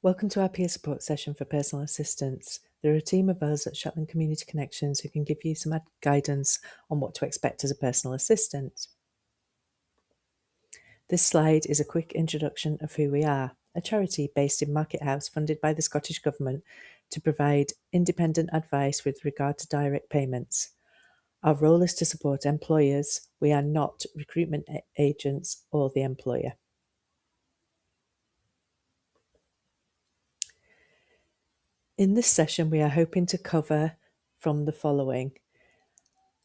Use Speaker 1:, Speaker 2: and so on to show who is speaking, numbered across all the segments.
Speaker 1: Welcome to our peer support session for personal assistance. There are a team of us at Shetland Community Connections who can give you some guidance on what to expect as a personal assistant. This slide is a quick introduction of who we are, a charity based in Market House funded by the Scottish Government to provide independent advice with regard to direct payments. Our role is to support employers. We are not recruitment agents or the employer. In this session, we are hoping to cover from the following: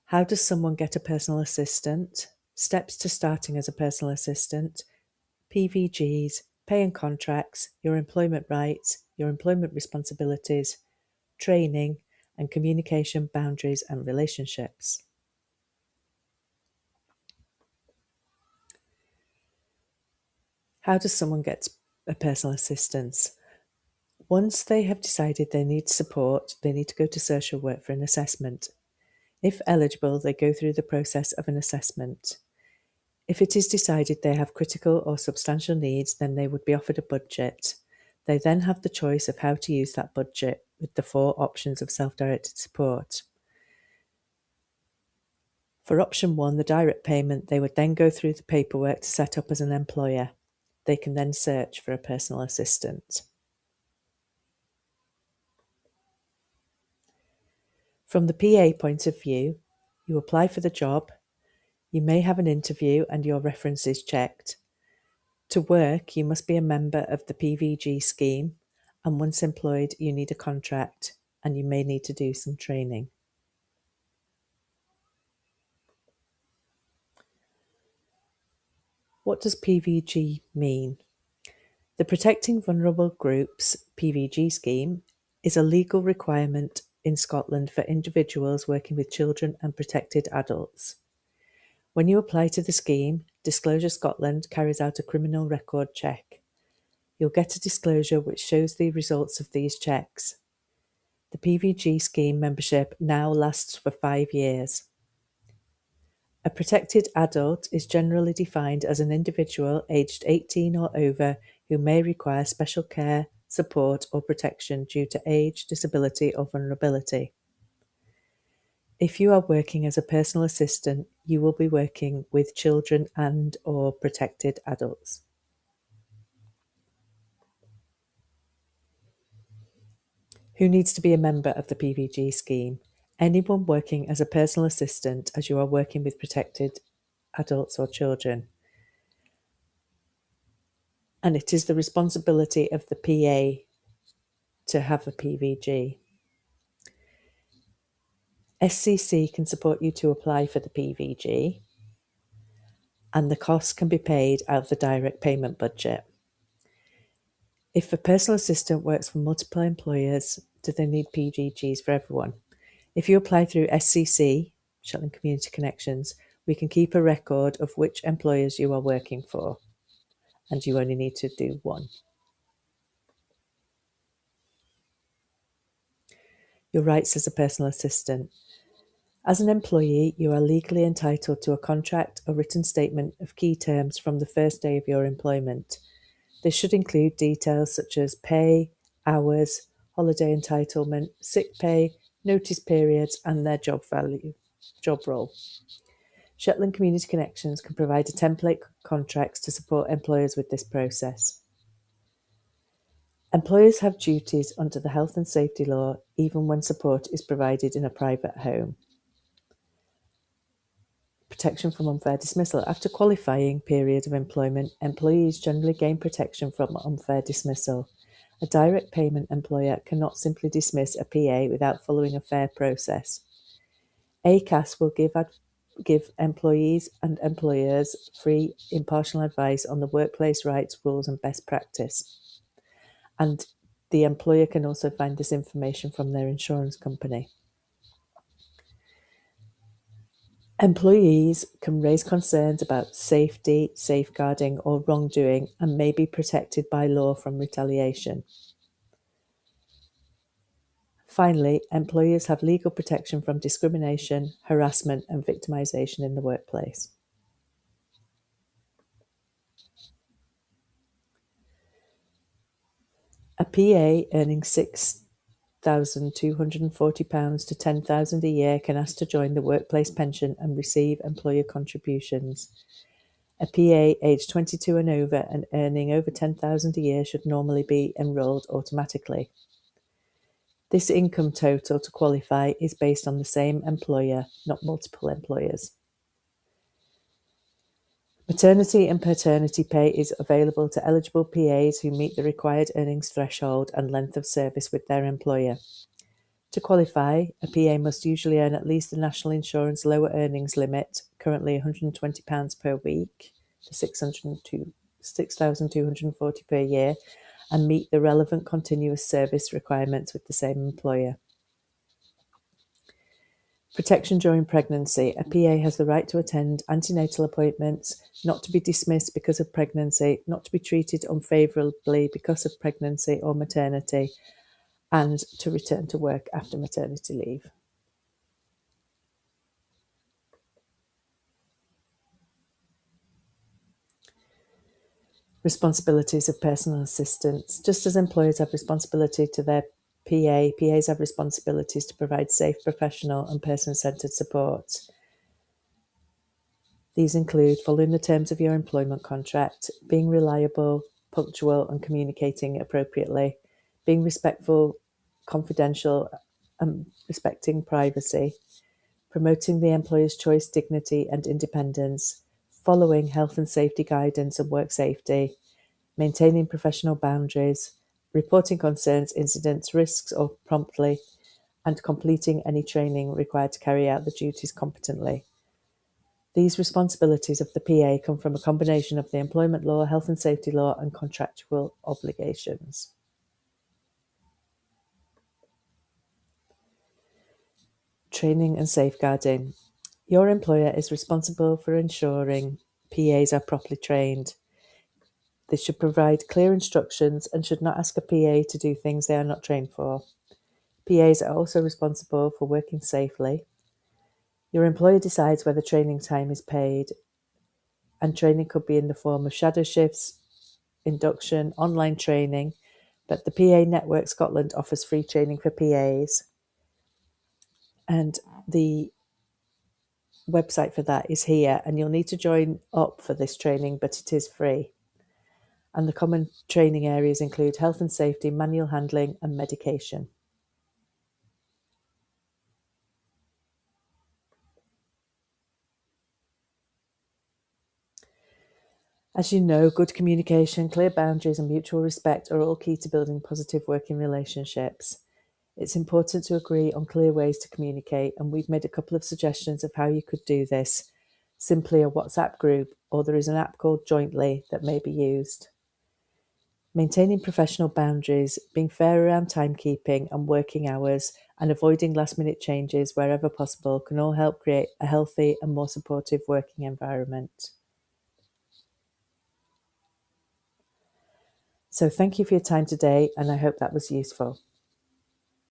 Speaker 1: how does someone get a personal assistant? Steps to starting as a personal assistant, PVGs, pay and contracts, your employment rights, your employment responsibilities, training, and communication, boundaries, and relationships. How does someone get a personal assistance? Once they have decided they need support, they need to go to social work for an assessment. If eligible, they go through the process of an assessment. If it is decided they have critical or substantial needs, then they would be offered a budget. They then have the choice of how to use that budget with the 4 options of self-directed support. For option 1, the direct payment, they would then go through the paperwork to set up as an employer. They can then search for a personal assistant. From the PA point of view, you apply for the job. You may have an interview and your references checked. To work, you must be a member of the PVG scheme, and once employed, you need a contract and you may need to do some training. What does PVG mean? The Protecting Vulnerable Groups PVG scheme is a legal requirement in Scotland for individuals working with children and protected adults. When you apply to the scheme, Disclosure Scotland carries out a criminal record check. You'll get a disclosure which shows the results of these checks. The PVG scheme membership now lasts for 5 years. A protected adult is generally defined as an individual aged 18 or over who may require special care, support, or protection due to age, disability, or vulnerability. If you are working as a personal assistant, you will be working with children and or protected adults. Who needs to be a member of the PVG scheme? Anyone working as a personal assistant as you are working with protected adults or children. And it is the responsibility of the PA to have a PVG. SCC can support you to apply for the PVG, and the costs can be paid out of the direct payment budget. If a personal assistant works for multiple employers, do they need PVGs for everyone? If you apply through SCC, Shetland Community Connections, we can keep a record of which employers you are working for, and you only need to do one. Your rights as a personal assistant. As an employee, you are legally entitled to a contract or written statement of key terms from the first day of your employment. This should include details such as pay, hours, holiday entitlement, sick pay, notice periods, and their job role. Shetland Community Connections can provide a template contracts to support employers with this process. Employers have duties under the health and safety law even when support is provided in a private home. Protection from unfair dismissal. After qualifying period of employment, employees generally gain protection from unfair dismissal. A direct payment employer cannot simply dismiss a PA without following a fair process. ACAS will give employees and employers free, impartial advice on the workplace rights, rules, and best practice. And the employer can also find this information from their insurance company. Employees can raise concerns about safety, safeguarding, or wrongdoing and may be protected by law from retaliation. Finally, employers have legal protection from discrimination, harassment, and victimisation in the workplace. A PA earning £6,240 to £10,000 a year can ask to join the workplace pension and receive employer contributions. A PA aged 22 and over and earning over £10,000 a year should normally be enrolled automatically. This income total to qualify is based on the same employer, not multiple employers. Maternity and paternity pay is available to eligible PAs who meet the required earnings threshold and length of service with their employer. To qualify, a PA must usually earn at least the National Insurance lower earnings limit, currently £120 per week, for £6,240 per year, and meet the relevant continuous service requirements with the same employer. Protection during pregnancy. A PA has the right to attend antenatal appointments, not to be dismissed because of pregnancy, not to be treated unfavourably because of pregnancy or maternity, and to return to work after maternity leave. Responsibilities of personal assistants. Just as employers have responsibility to their PAs have responsibilities to provide safe, professional and person-centred support. These include following the terms of your employment contract, being reliable, punctual and communicating appropriately, being respectful, confidential and respecting privacy, promoting the employer's choice, dignity and independence, following health and safety guidance and work safety, maintaining professional boundaries, reporting concerns, incidents, risks or promptly, and completing any training required to carry out the duties competently. These responsibilities of the PA come from a combination of the employment law, health and safety law, and contractual obligations. Training and safeguarding. Your employer is responsible for ensuring PAs are properly trained. They should provide clear instructions and should not ask a PA to do things they are not trained for. PAs are also responsible for working safely. Your employer decides whether training time is paid, and training could be in the form of shadow shifts, induction, online training, but the PA Network Scotland offers free training for PAs, and the website for that is here, and you'll need to join up for this training, but it is free. And the common training areas include health and safety, manual handling and medication. As you know, good communication, clear boundaries and mutual respect are all key to building positive working relationships. It's important to agree on clear ways to communicate, and we've made a couple of suggestions of how you could do this. Simply a WhatsApp group, or there is an app called Jointly that may be used. Maintaining professional boundaries, being fair around timekeeping and working hours, and avoiding last-minute changes wherever possible can all help create a healthy and more supportive working environment. So thank you for your time today, and I hope that was useful.